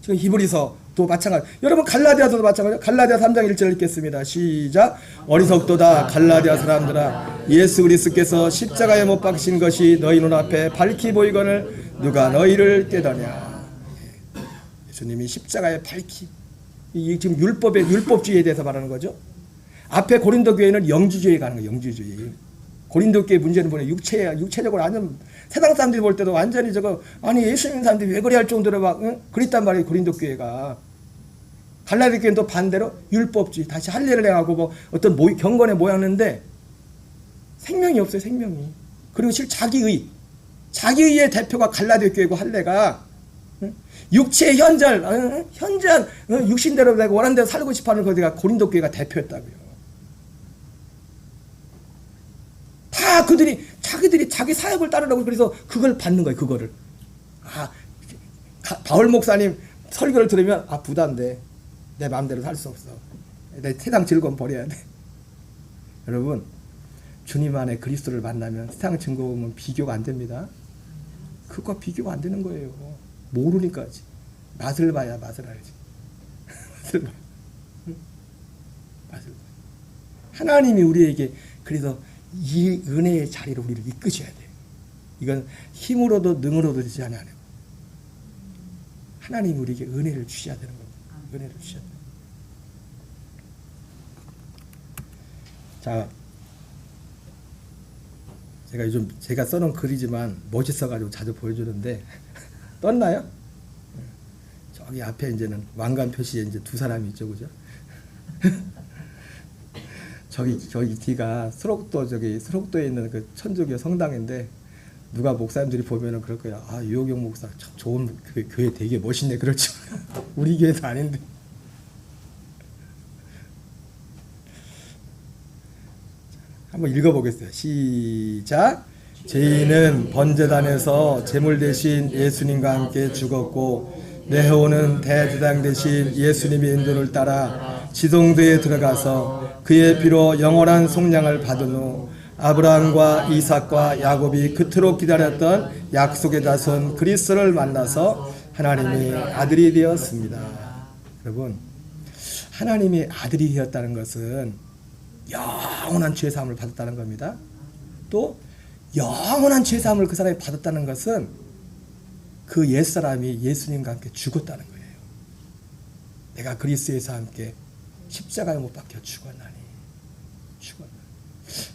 지금 히브리서도 마찬가지. 여러분 갈라디아서도 마찬가지예요. 갈라디아 3장 1절 읽겠습니다. 시작. 어리석도다 갈라디아 사람들아, 예수 그리스도께서 십자가에 못 박히신 것이 너희 눈앞에 밝히 보이거늘 누가 너희를 깨더냐. 예수님이 십자가에 밝히, 이 지금 율법주의에 대해서 말하는 거죠. 앞에 고린도 교회는 영주주의가 가는 거예요. 영주주의. 고린도 교회 문제는 뭐냐, 육체적으로 완전 세상 사람들이 볼 때도 완전히 아니 예수 믿는 사람들이 왜 그래 할 정도로 막 그랬단 말이에요. 고린도 교회가. 갈라디아 교회는 또 반대로 율법주의, 다시 할례를 행하고 뭐 어떤 경건에 모였는데 생명이 없어요. 생명이. 그리고 자기의의 대표가 갈라디아 교회고, 할례가 육체의 현절 육신대로 내가 원하는 대로 살고 싶어하는 거가 고린도 교회가 대표였다고요. 다 자기들이 자기 사역을 따르라고, 그래서 그걸 받는 거예요. 그거를. 바울 목사님 설교를 들으면 부담돼. 내 마음대로 살 수 없어. 내 세상 즐거움 버려야 돼. 여러분, 주님 안에 그리스도를 만나면 세상 즐거움은 비교가 안 됩니다. 그것과 비교가 안 되는 거예요. 모르니까지. 맛을 봐야 맛을 알지. 맛을 봐. 맛을 봐. 하나님이 우리에게 그래서 이 은혜의 자리로 우리를 이끄셔야 돼요. 이건 힘으로도 능으로도 되지 않아요. 하나님이 우리에게 은혜를 주셔야 되는 겁니다. 은혜를 주셔야 돼요. 자, 제가 요즘 제가 써놓은 글이지만 멋있어가지고 자주 보여주는데 떴나요? 저기 앞에 이제는 왕관 표시에 이제 두 사람이 있죠, 그죠? 저기 뒤가 수록도에 있는 그 천주교 성당인데, 누가 목사님들이 보면은 그럴 거야. 유호경 목사 참 좋은 교회 되게 멋있네. 그렇죠. 우리 교회도 아닌데. 한번 읽어보겠어요. 시작. 죄인은 번제단에서 제물 대신 예수님과 함께 죽었고, 네오는 대제사장 대신 예수님의 인도를 따라 지성소에 들어가서 그의 피로 영원한 속량을 받은 후 아브라함과 이삭과 야곱이 그토록 기다렸던 약속의 자손 그리스도를 만나서 하나님의 아들이 되었습니다. 여러분, 하나님의 아들이 되었다는 것은 영원한 죄사함을 받았다는 겁니다. 또 영원한 죄사함을 그 사람이 받았다는 것은 그 옛사람이 예수님과 함께 죽었다는 거예요. 내가 그리스도에서 함께 십자가에 못 박혀 죽었나니.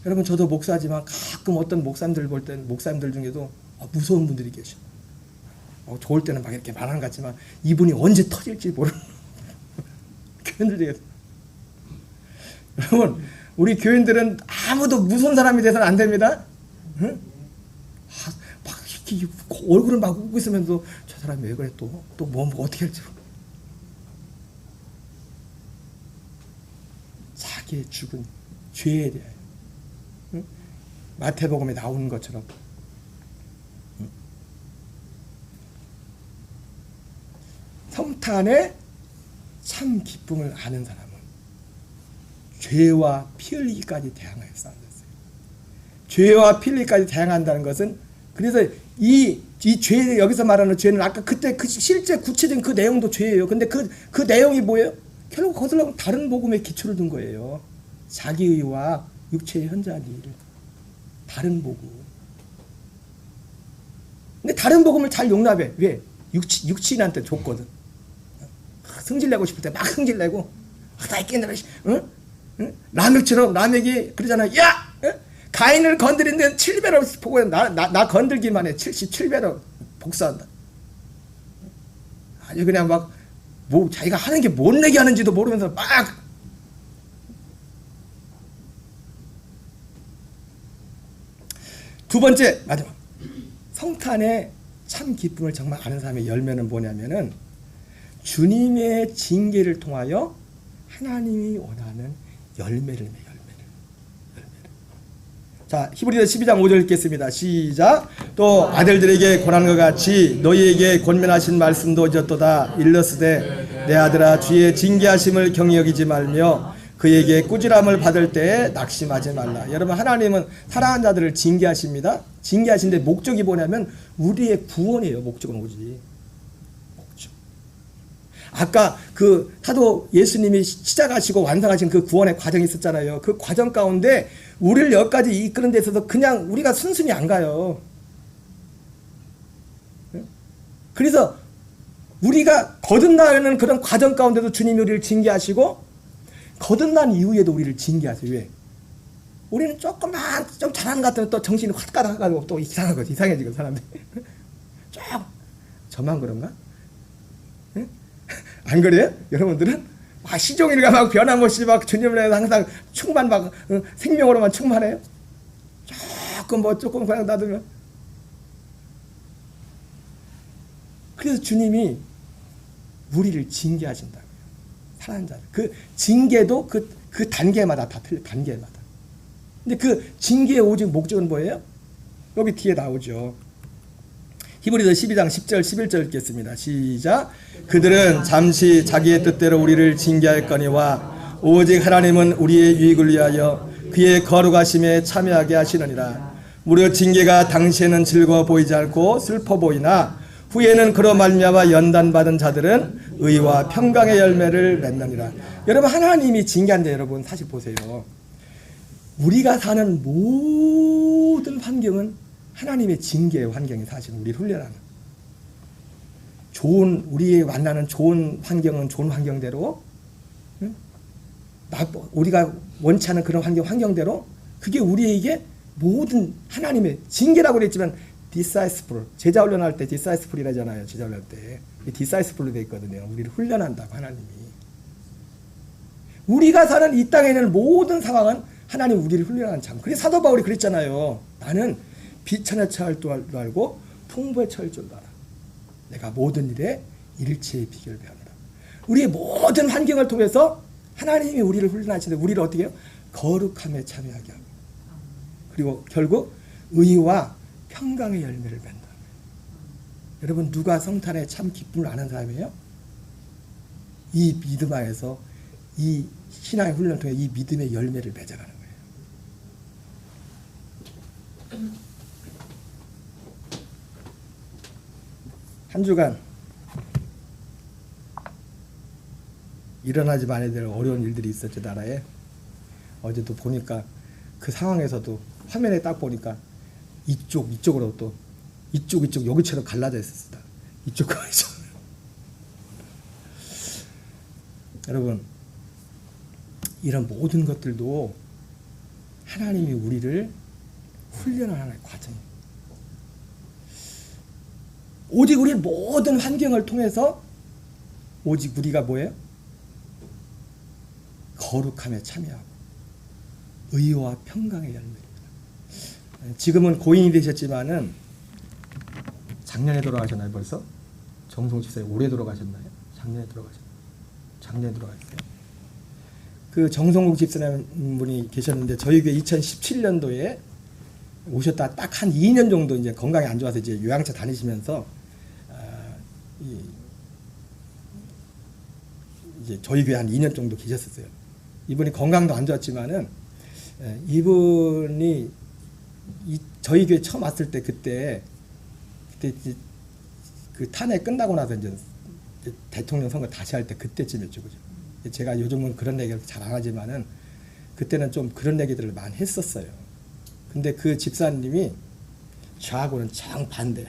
여러분, 저도 목사지만 가끔 어떤 목사님들 볼 때는, 목사님들 중에도 무서운 분들이 계셔. 좋을 때는 막 이렇게 말하는 것 같지만 이분이 언제 터질지 모르는 교인들 중에서. 여러분, 우리 교인들은 아무도 무서운 사람이 돼서는 안 됩니다. 응? 막 이렇게 얼굴을 막 웃고 있으면서 저 사람이 왜 그래, 또 뭐 어떻게 할지. 자기의 죽은 죄에 대하여, 응? 마태복음에 나오는 것처럼, 응? 성탄의 참 기쁨을 아는 사람은 죄와 피 흘리기까지 대항하여 싸웠어요. 죄와 피 흘리기까지 대항한다는 것은, 그래서 이 죄, 여기서 말하는 죄는 아까 그때 실제 구체적인 그 내용도 죄예요. 근데 그 내용이 뭐예요? 결국 거슬러 다른 복음에 기초를 둔 거예요. 자기의와 육체의 현저한 일을. 다른 복음. 근데 다른 복음을 잘 용납해. 왜? 육신한테 줬거든. 승질내고 싶을 때 막 승질내고 다 있겠네. 응? 응? 라멕처럼 라멕이 그러잖아. 야! 응? 가인을 건드린 데는 7배로 보고 나 건들기만 해 77배로 복수한다. 아주 그냥 막 뭐 자기가 하는 게 뭔 얘기 하는지도 모르면서 막. 두 번째 마지막 성탄의 참 기쁨을 정말 아는 사람의 열매는 뭐냐면은 주님의 징계를 통하여 하나님이 원하는 열매를 맺어요. 자, 히브리서 12장 5절 읽겠습니다. 시작. 또 아들들에게 권한 것 같이 너희에게 권면하신 말씀도 잊었도다. 일러스되 내 아들아 주의 징계하심을 경히 여기지 말며 그에게 꾸지람을 받을 때에 낙심하지 말라. 여러분 하나님은 사랑하는 자들을 징계하십니다. 징계하신데 목적이 뭐냐면 우리의 구원이에요. 목적은 오지. 목적. 아까 그 사도 예수님이 시작하시고 완성하신 그 구원의 과정이 있었잖아요. 그 과정 가운데 우리를 여기까지 이끄는 데 있어서 그냥 우리가 순순히 안 가요. 그래서 우리가 거듭나는 그런 과정 가운데도 주님이 우리를 징계하시고 거듭난 이후에도 우리를 징계하세요. 왜? 우리는 조금만 좀 잘하는 것 같으면 또 정신이 확 가다가지고 또 이상한 거지. 이상해지고 사람들이. 저만 그런가? 안 그래요? 여러분들은? 시종일관 막 변함없이 막 주님을 항상 충만 막 생명으로만 충만해요. 조금 그냥 놔두면. 그래서 주님이 우리를 징계하신다고요. 사랑하는 자들. 그 징계도 그 단계마다 다 틀려. 단계마다. 근데 그 징계의 오직 목적은 뭐예요? 여기 뒤에 나오죠. 히브리서 12장 10절 11절 읽겠습니다. 시작. 그들은 잠시 자기의 뜻대로 우리를 징계할거니와 오직 하나님은 우리의 유익을 위하여 그의 거룩하심에 참여하게 하시느니라. 무려 징계가 당시에는 즐거워 보이지 않고 슬퍼 보이나 후에는 그로 말미암아 연단받은 자들은 의와 평강의 열매를 맺느니라. 여러분 하나님이 징계한데 여러분 사실 보세요. 우리가 사는 모든 환경은 하나님의 징계의 환경이 사실 우리를 훈련하는 우리 만나는 좋은 환경은 좋은 환경대로 우리가 원치 않은 그런 환경대로 그게 우리에게 모든 하나님의 징계라고 그랬지만 디사이스풀 제자 훈련할 때 디사이스풀이라잖아요. 제자 훈련할 때 디사이스풀로 되어 있거든요. 우리를 훈련한다고 하나님이. 우리가 사는 이 땅에 있는 모든 상황은 하나님 우리를 훈련하는 참. 그래서 사도 바울이 그랬잖아요. 나는 비천에 처할 줄 알고 풍부에 처할 줄 알아. 내가 모든 일에 일체의 비결을 배우노라. 우리의 모든 환경을 통해서 하나님이 우리를 훈련하시는데 우리를 어떻게 해요? 거룩함에 참여하게 하고 그리고 결국 의와 평강의 열매를 맺는다. 여러분 누가 성탄에 참 기쁨을 아는 사람이에요? 이 믿음 안에서 이 신앙의 훈련을 통해 이 믿음의 열매를 맺어가는 거예요. 한 주간 일어나지 말아야 될 어려운 일들이 있었죠. 나라에. 어제도 보니까 그 상황에서도 화면에 딱 보니까 이쪽으로 또 이쪽 여기처럼 갈라져 있었다. 이쪽과 이쪽. 여러분 이런 모든 것들도 하나님이 우리를 훈련하는 과정이에요. 오직 우리 모든 환경을 통해서 오직 우리가 뭐예요? 거룩함에 참여하고 의와 평강의 열매입니다. 지금은 고인이 되셨지만은 작년에 돌아가셨나요 벌써? 정송 집사님 올해 돌아가셨나요? 작년에 돌아가셨어요. 그 정성국 집사님 분이 계셨는데 저희 교회 2017년도에 오셨다 딱 한 2년 정도 이제 건강이 안 좋아서 이제 요양차 다니시면서 이제 저희 교회 한 2년 정도 계셨었어요. 이분이 건강도 안 좋았지만은 이분이 저희 교회 처음 왔을 때 그때 그 탄핵 끝나고 나서 이제 대통령 선거 다시 할 때 그때쯤이었죠, 그죠? 제가 요즘은 그런 얘기를 잘 안 하지만은 그때는 좀 그런 얘기들을 많이 했었어요. 근데 그 집사님이 저하고는 정반대야.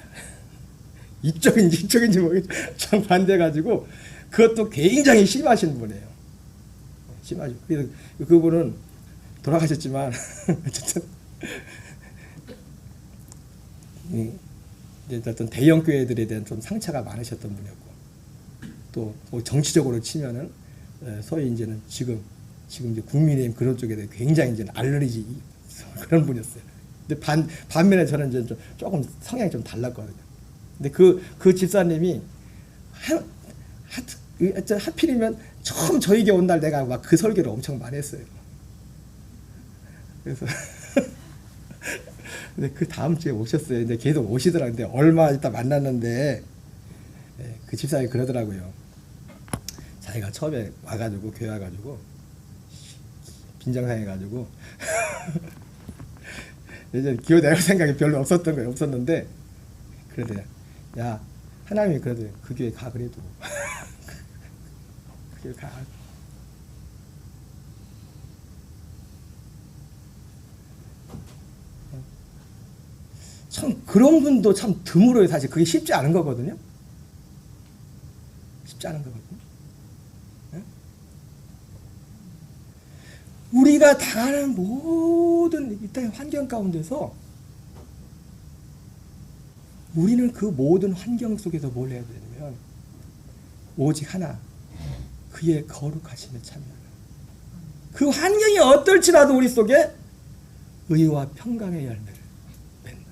이쪽인지 모르겠지만 정반대가지고 그것도 굉장히 심하신 분이에요. 심하죠. 그래서 그분은 돌아가셨지만 어쨌든 이제 어떤 대형 교회들에 대한 좀 상처가 많으셨던 분이었고, 또 뭐 정치적으로 치면은 소위 이제는 지금 이제 국민의힘 그런 쪽에 대해 굉장히 이제 알레르기 그런 분이었어요. 근데 반면에 저는 이제 조금 성향이 좀 달랐거든요. 근데 그 집사님이 하필이면 처음 저에게 온 날 내가 막 그 설교를 엄청 많이 했어요. 그래서 근데 그 다음 주에 오셨어요. 근데 계속 오시더라고요. 근데 얼마 있다 만났는데 그 집사님이 그러더라고요. 자기가 처음에 와가지고 교회 와가지고 빈정상해가지고 이제 교회 내갈 생각이 별로 없었던 거예요. 없었는데 그러더래요. 야, 하나님이 그래도 그 교회 가 그래도 그 교회 가. 참 그런 분도 참 드물어요. 사실 그게 쉽지 않은 거거든요. 쉽지 않은 거거든요. 우리가 당하는 모든 이 땅의 환경 가운데서 우리는 그 모든 환경 속에서 뭘 해야 되냐면 오직 하나, 그의 거룩하심에 참여하는, 그 환경이 어떨지라도 우리 속에 의와 평강의 열매를 맺는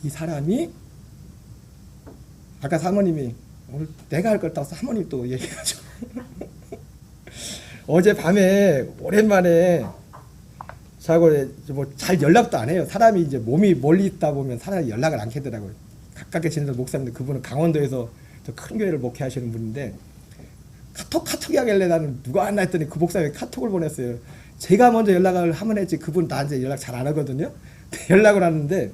이 사람이, 아까 사모님이 오늘 내가 할 걸 따서 사모님 또 얘기해가지고 어젯밤에 오랜만에 자고 뭐 잘 연락도 안 해요. 사람이 이제 몸이 멀리 있다 보면 사람이 연락을 안 하더라고요. 가깝게 지내던 목사님들, 그분은 강원도에서 저 큰 교회를 목회하시는 분인데 카톡이 하길래 나는 누가 왔나 했더니 그 목사님이 카톡을 보냈어요. 제가 먼저 연락을 하면 했지 그분 나한테 연락 잘 안 하거든요. 연락을 하는데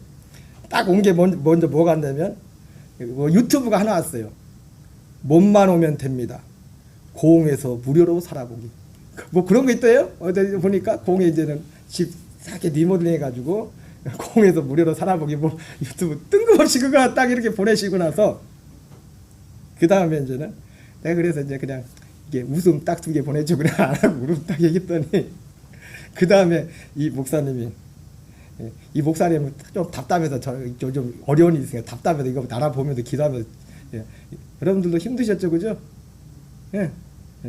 딱 온 게 먼저 뭐가 왔냐면 뭐 유튜브가 하나 왔어요. 몸만 오면 됩니다. 고흥에서 무료로 살아보기. 뭐 그런 거 있대요. 어디 보니까 고흥에 이제는 집 싸게 리모델링 해가지고 고흥에서 무료로 살아보기, 뭐 유튜브 뜬금없이 그거 딱 이렇게 보내시고 나서 그 다음에 이제는 내가 그래서 이제 그냥 이게 웃음 딱 2개 보내주고 그냥 안 하고 웃음 딱 얘기했더니 그 다음에 이 목사님은 좀 답답해서 좀 어려운 일이 있으니까 답답해서 이거 나라 보면서 기도하면서 여러분들도 힘드셨죠, 그죠? 예.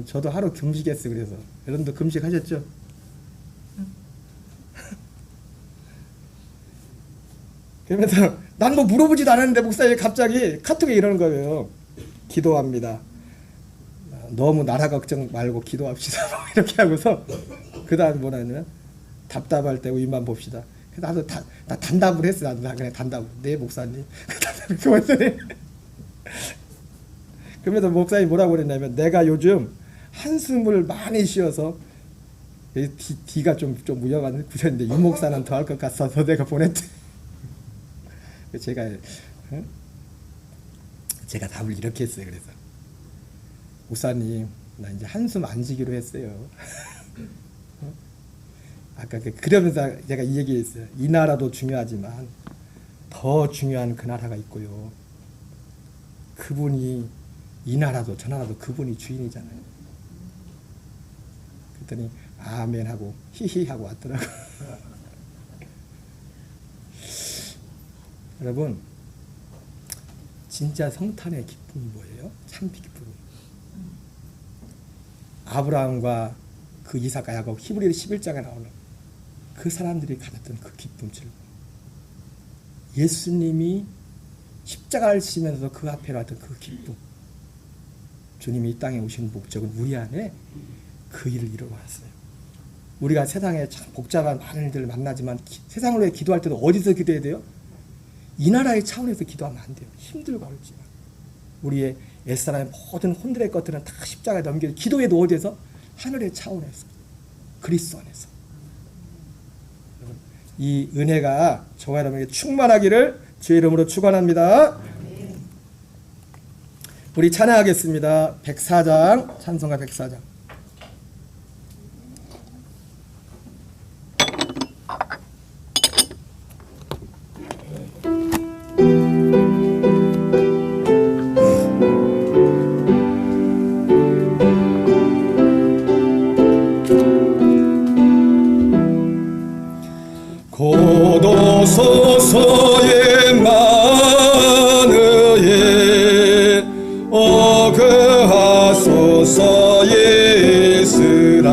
저도 하루 금식했어요. 그래서 여러분도 금식하셨죠? 그러면서 난 뭐 물어보지도 않았는데 목사님이 갑자기 카톡에 이러는 거예요. 기도합니다. 너무 나라 걱정 말고 기도합시다. 이렇게 하고서 그 다음에 뭐라 했냐면 답답할 때 우리만 봅시다. 그래서 나도 나 단답을 했어요. 나도 그냥 단답을. 네 목사님. 그러면서 목사님이 뭐라고 그랬냐면 내가 요즘 한숨을 많이 쉬어서 뒤가 좀 무여가는 구절인데 이 목사는 더 할 것 같아서 내가 보냈대. 제가 답을 이렇게 했어요. 그래서 목사님 나 이제 한숨 안 쉬기로 했어요. 아까 그러면서 제가 이 얘기했어요. 이 나라도 중요하지만 더 중요한 그 나라가 있고요. 그분이 이 나라도 저 나라도 그분이 주인이잖아요. 그랬더니 아멘 하고 히히 하고 왔더라고. 여러분 진짜 성탄의 기쁨이 뭐예요? 참 기쁨. 아브라함과 그 이삭과 야곱, 히브리 11장에 나오는 그 사람들이 가졌던 그 기쁨, 즐거움. 예수님이 십자가를 지면서 그 앞에 놨던 그 기쁨. 주님이 이 땅에 오신 목적은 우리 안에 그 일을 이루어왔어요. 우리가 세상에 참 복잡한 많은 일들을 만나지만 세상을 위해 기도할 때도 어디서 기도해야 돼요? 이 나라의 차원에서 기도하면 안 돼요. 힘들고 어렵지만 우리의 옛사람의 모든 혼들의 것들은 다 십자가에 넘겨 기도해도 어디에서? 하늘의 차원에서, 그리스도 안에서. 이 은혜가 저와 여러분에게 충만하기를 주의 이름으로 축원합니다. 우리 찬양하겠습니다. 104장, 찬송가 104장. 오소서의 만의에 어그하소서의 이스라엘